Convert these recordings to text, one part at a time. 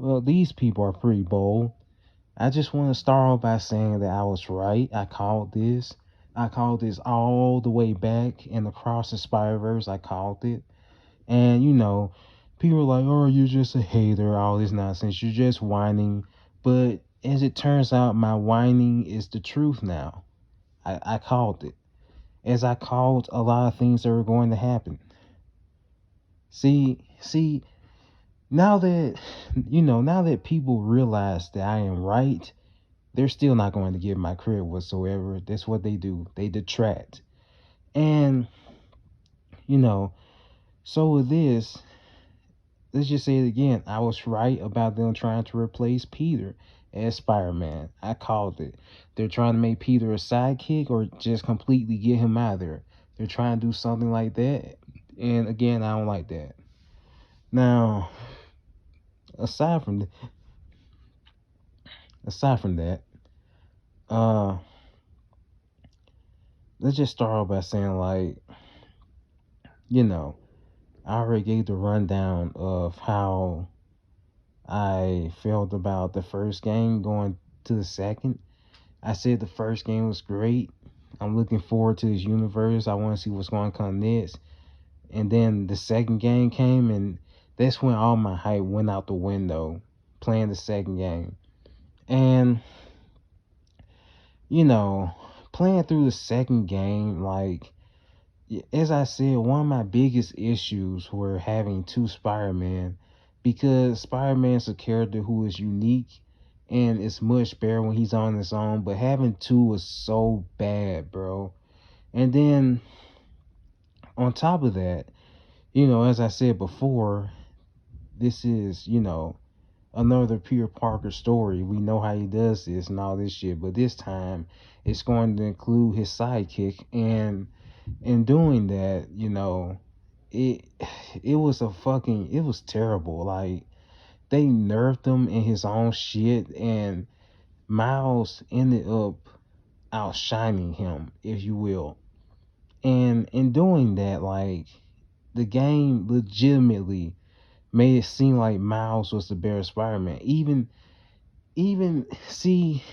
Well, these people are pretty bold. I just want to start off by saying that I was right. I called this. I called this all the way back in Across the Spider-Verse. I called it. And, people are like, oh, you're just a hater, all this nonsense. You're just whining. But as it turns out, my whining is the truth now. I called it. As I called a lot of things that were going to happen. See, now that people realize that I am right, they're still not going to give my credit whatsoever. That's what they do. They detract. And, you know, so with this, let's just say it again. I was right about them trying to replace Peter as Spider-Man. I called it. They're trying to make Peter a sidekick or just completely get him out of there. They're trying to do something like that. And again, I don't like that. Now, aside from aside from that, uh let's just start off by saying like, you know, I already gave the rundown of how I felt about the first game going to the second. I said the first game was great. I'm looking forward to this universe. I want to see what's going to come next. And then the second game came, and that's when all my hype went out the window playing the second game. And, you know, playing through the second game, like, as I said, one of my biggest issues were having two Spider-Man because Spider-Man's a character who is unique and it's much better when he's on his own, but having two was so bad, bro. And then on top of that, as I said before, this is, another Peter Parker story. We know how he does this and all this shit, but this time it's going to include his sidekick, and in doing that, it it was terrible. Like they nerfed him in his own shit, and Miles ended up outshining him, if you will. And in doing that, like the game legitimately made it seem like Miles was the better Spider-Man. Even see,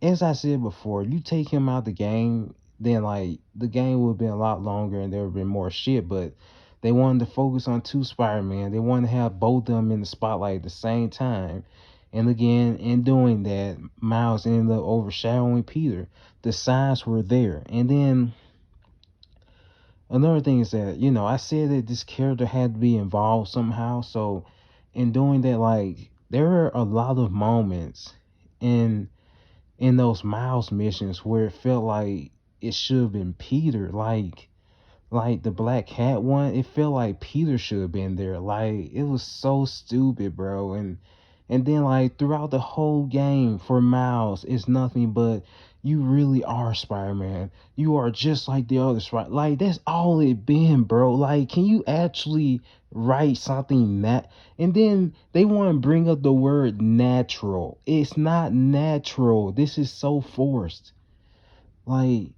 as I said before, you take him out the game, then like the game would have been a lot longer and there would have been more shit. But they wanted to focus on two Spider-Man. They wanted to have both of them in the spotlight at the same time. And again, in doing that, Miles ended up overshadowing Peter. The signs were there. And then another thing is that, I said that this character had to be involved somehow. So in doing that, like there were a lot of moments in those Miles missions where it felt like it should have been Peter, like the Black Cat one. It felt like Peter should have been there. Like it was so stupid, bro. And then like throughout the whole game for Miles, it's nothing but you really are Spider-Man. You are just like the others, right? Like that's all it been, bro. Like, can you actually write something that? And then they want to bring up the word natural. It's not natural. This is so forced. Like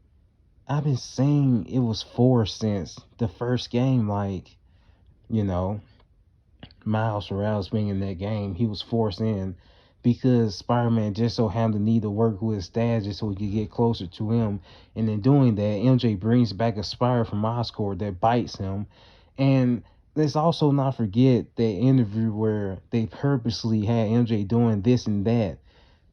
I've been saying it was forced since the first game. Like, you know, Miles Morales being in that game, he was forced in because Spider-Man just so happened to need to work with his dad just so he could get closer to him. And in doing that, MJ brings back a spider from Oscorp that bites him. And let's also not forget that interview where they purposely had MJ doing this and that.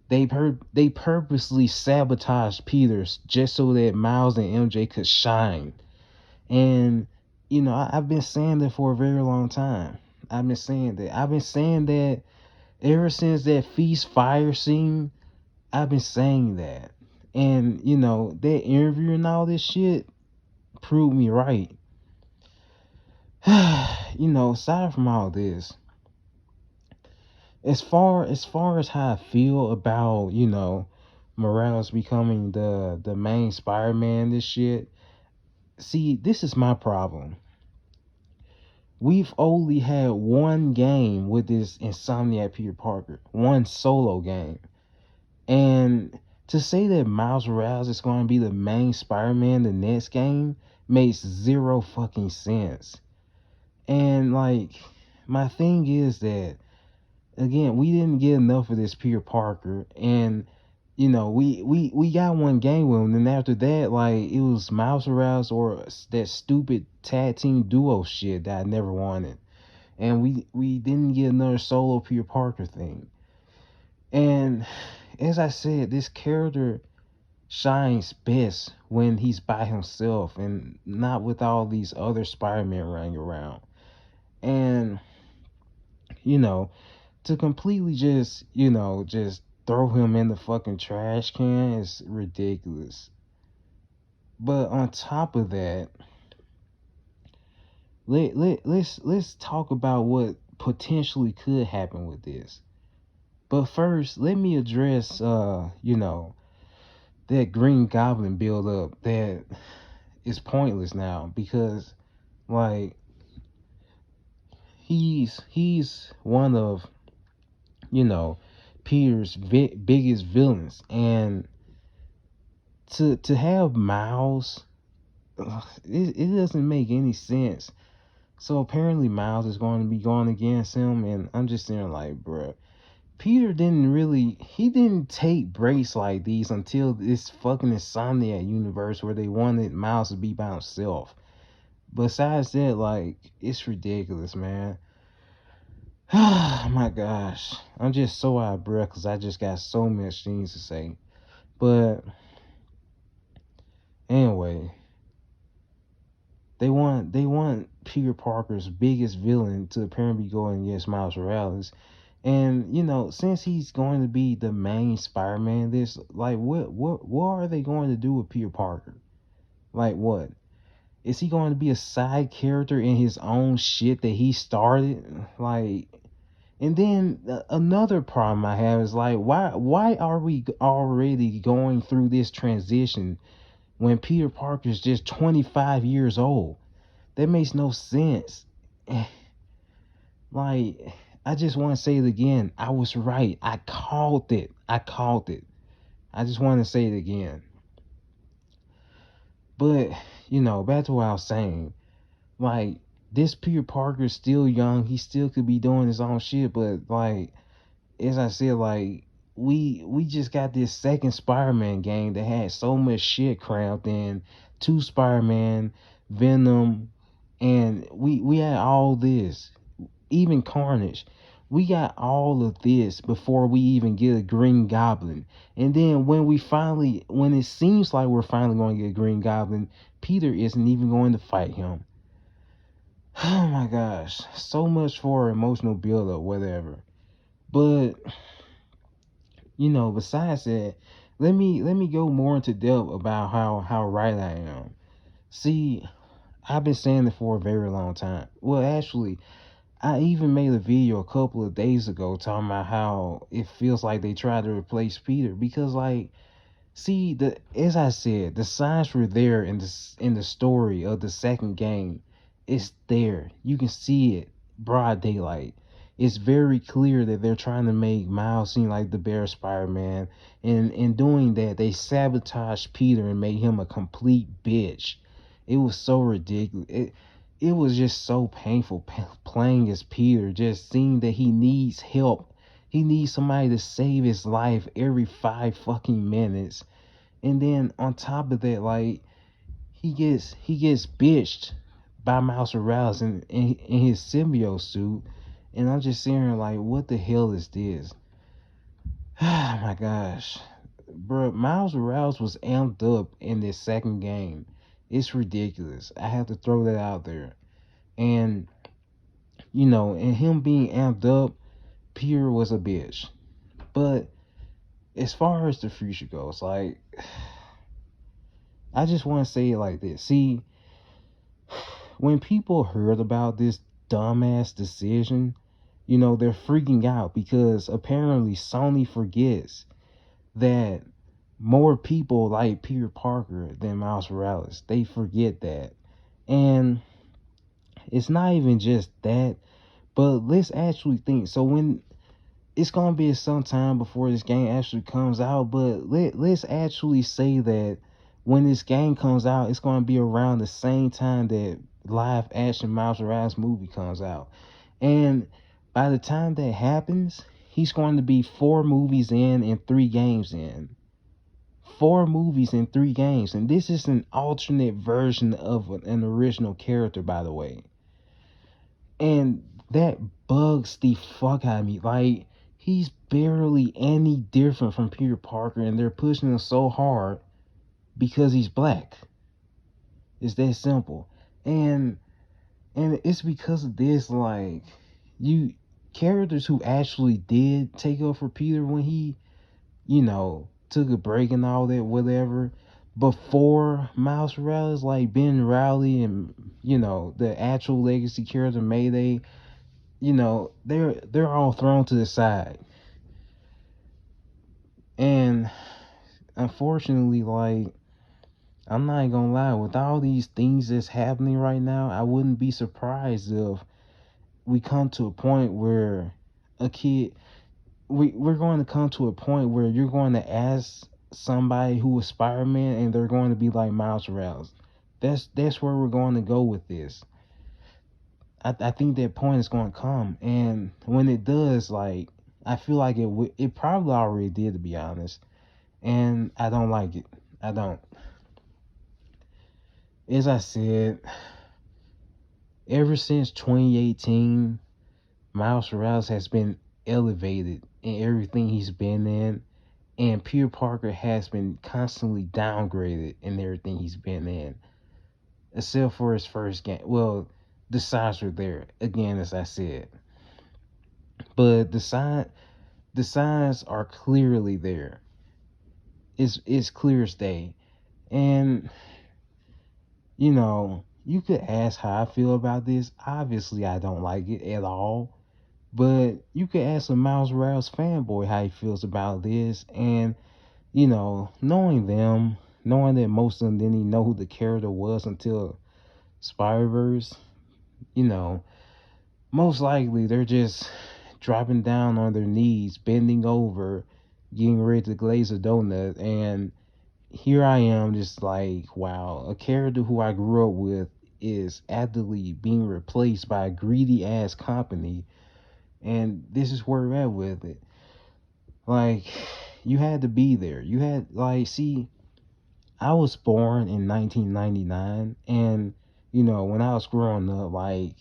They purposely sabotaged Peters just so that Miles and MJ could shine. And I've been saying that for a very long time. I've been saying that. I've been saying that ever since that feast fire scene. I've been saying that. And that interview and all this shit proved me right. Aside from all this, as far as how I feel about Morales becoming the main Spider-Man, this shit. See, this is my problem. We've only had one game with this Insomniac Peter Parker, one solo game. And to say that Miles Morales is going to be the main Spider-Man the next game makes zero fucking sense. And like, my thing is that again, we didn't get enough of this Peter Parker, and we got one game with him, and after that, like, it was Miles Morales or that stupid tag team duo shit that I never wanted, and we didn't get another solo Peter Parker thing. And as I said, this character shines best when he's by himself and not with all these other Spider-Man running around. And you know, to completely just throw him in the fucking trash can is ridiculous. But on top of that, let's talk about what potentially could happen with this. But first, let me address that Green Goblin build up that is pointless now because, like, he's one of, you know, Peter's biggest villains, and to have Miles, it doesn't make any sense. So apparently Miles is going to be going against him, and I'm just saying, like, bruh, Peter he didn't take breaks like these until this fucking Insomniac universe where they wanted Miles to be by himself. Besides that, like, it's ridiculous, man. Oh my gosh. I'm just so out of breath because I just got so much things to say. But anyway, they want Peter Parker's biggest villain to apparently be going against Miles Morales. And since he's going to be the main Spider-Man, this, like, what are they going to do with Peter Parker? Like, what? Is he going to be a side character in his own shit that he started? Like, and then another problem I have is, like, why are we already going through this transition when Peter Parker is just 25 years old? That makes no sense. Like, I just want to say it again. I was right. I called it. I called it. I just want to say it again. But, back to what I was saying. Like, this Peter Parker is still young. He still could be doing his own shit. But, like, as I said, like, we just got this second Spider-Man game that had so much shit crammed in. Two Spider-Man, Venom, and we had all this, even Carnage. We got all of this before we even get a Green Goblin. And then when it seems like we're finally going to get a Green Goblin, Peter isn't even going to fight him. Oh my gosh, so much for emotional build up, whatever. But besides that, let me go more into depth about how right I am. See, I've been saying it for a very long time. Well, actually, I even made a video a couple of days ago talking about how it feels like they tried to replace Peter because, like, see, the as I said, the signs were there in the story of the second game. It's there. You can see it broad daylight. It's very clear that they're trying to make Miles seem like the bear Spider-Man, and in doing that, they sabotaged Peter and made him a complete bitch. It was so ridiculous. It was just so painful playing as Peter, just seeing that he needs help. He needs somebody to save his life every 5 fucking minutes. And then on top of that, like, he gets bitched by Miles Morales in his symbiote suit, and I'm just sitting here like, what the hell is this? Oh my gosh, bro, Miles Morales was amped up in this second game. It's ridiculous. I have to throw that out there, and and him being amped up, Peter was a bitch. But as far as the future goes, like, I just want to say it like this. See, when people heard about this dumbass decision, they're freaking out because apparently Sony forgets that more people like Peter Parker than Miles Morales. They forget that. And it's not even just that, but let's actually think. So when it's gonna be some time before this game actually comes out, but let's actually say that when this game comes out, it's gonna be around the same time that live action Miles Morales movie comes out. And By the time that happens, he's going to be 4 movies in and 3 games in. 4 movies and 3 games, and this is an alternate version of an original character, by the way. And that bugs the fuck out of me. Like, he's barely any different from Peter Parker, and they're pushing him so hard because he's black. It's that simple. And it's because of this, like, you characters who actually did take up for Peter when he, took a break and all that, whatever, before Miles Morales, like Ben Rowley and, the actual legacy character Mayday, they're all thrown to the side. And unfortunately, like, I'm not gonna lie, with all these things that's happening right now, I wouldn't be surprised if we come to a point where a kid we're going to come to a point where you're going to ask somebody who is Spider-Man and they're going to be like Miles Morales. That's where we're going to go with this. I think that point is going to come, and when it does, like, I feel like it probably already did, to be honest, and I don't like it. I don't. As I said, ever since 2018, Miles Morales has been elevated in everything he's been in, and Peter Parker has been constantly downgraded in everything he's been in, except for his first game. Well, the signs were there again, as I said, but the signs are clearly there. It's clear as day, and you could ask how I feel about this. Obviously, I don't like it at all. But you could ask a Miles Morales fanboy how he feels about this, and knowing them, knowing that most of them didn't even know who the character was until Spider-Verse, you know, most likely they're just dropping down on their knees, bending over, getting ready to glaze a donut, and here I am just like, wow, a character who I grew up with is actively being replaced by a greedy ass company, and this is where we're at with it. Like, you had to be there. You had, like, see, I was born in 1999, and when I was growing up, like,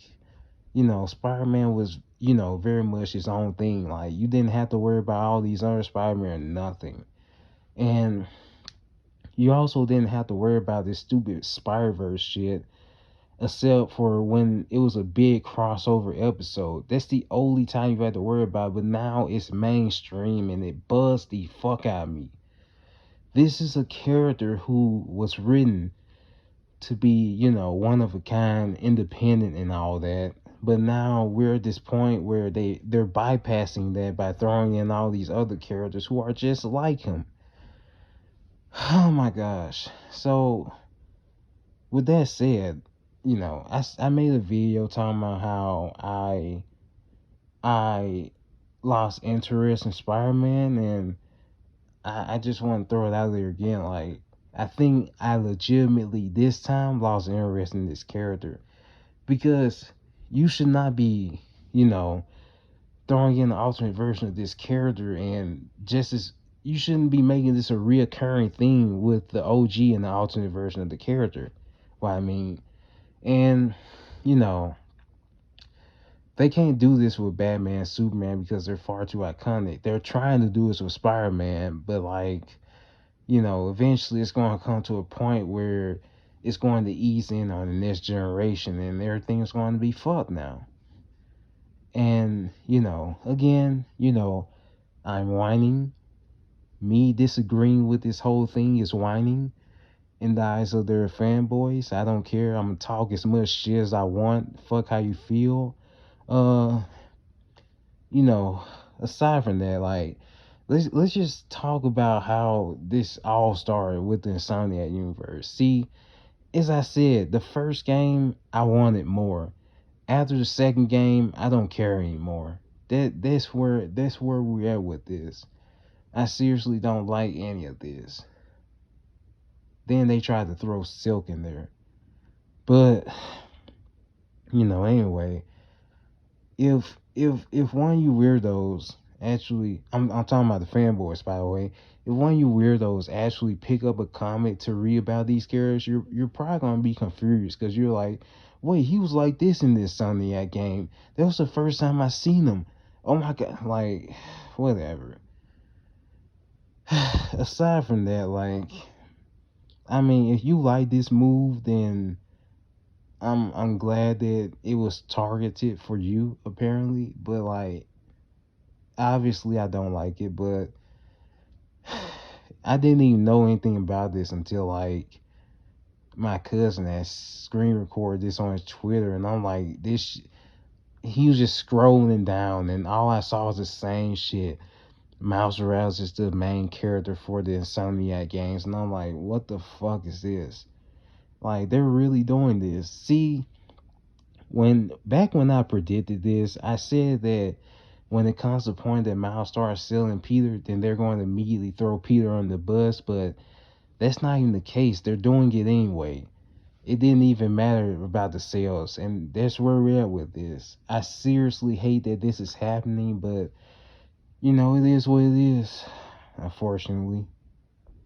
Spider-Man was, very much his own thing. Like, you didn't have to worry about all these other Spider-Man, nothing. And you also didn't have to worry about this stupid Spider-Verse shit, except for when it was a big crossover episode. That's the only time you had to worry about it, but now it's mainstream and it buzzed the fuck out of me. This is a character who was written to be, one of a kind, independent and all that. But now we're at this point where they're bypassing that by throwing in all these other characters who are just like him. Oh my gosh. So with that said, I made a video talking about how I lost interest in Spider-Man, and I just want to throw it out there again. Like, I think I legitimately this time lost interest in this character, because you should not be, throwing in an alternate version of this character, and just as you shouldn't be making this a reoccurring thing with the OG and the alternate version of the character. What I mean, and you know, they can't do this with Batman, Superman because they're far too iconic. They're trying to do this with Spider-Man, but like, eventually it's going to come to a point where it's going to ease in on the next generation and everything's going to be fucked now. And, again, I'm whining. Me disagreeing with this whole thing is whining in the eyes of their fanboys. I don't care. I'm gonna talk as much shit as I want. Fuck how you feel. Uh, you know, aside from that, like, let's just talk about how this all started with the Insomniac universe. See, as I said, the first game I wanted more. After the second game, I don't care anymore. That's where we're at with this. I seriously don't like any of this. Then they tried to throw Silk in there. But, anyway, if if one of you weirdos actually, I'm talking about the fanboys, by the way. If one of you weirdos actually pick up a comic to read about these characters, you're probably gonna be confused because you're like, wait, he was like this in this Insomniac game. That was the first time I seen him. Oh my god, like whatever. Aside from that, like, I mean, if you like this move, then I'm glad that it was targeted for you apparently, but like obviously I don't like it, but I didn't even know anything about this until like my cousin had screen recorded this on his Twitter, and I'm like, he was just scrolling down, and all I saw was the same shit. Miles Morales is the main character for the Insomniac games, and I'm like, what the fuck is this? Like, they're really doing this. See, when I predicted this, I said that when it comes to the point that Miles starts selling Peter, then they're going to immediately throw Peter on the bus, but that's not even the case. They're doing it anyway. It didn't even matter about the sales, and that's where we're at with this. I seriously hate that this is happening, but it is what it is, unfortunately.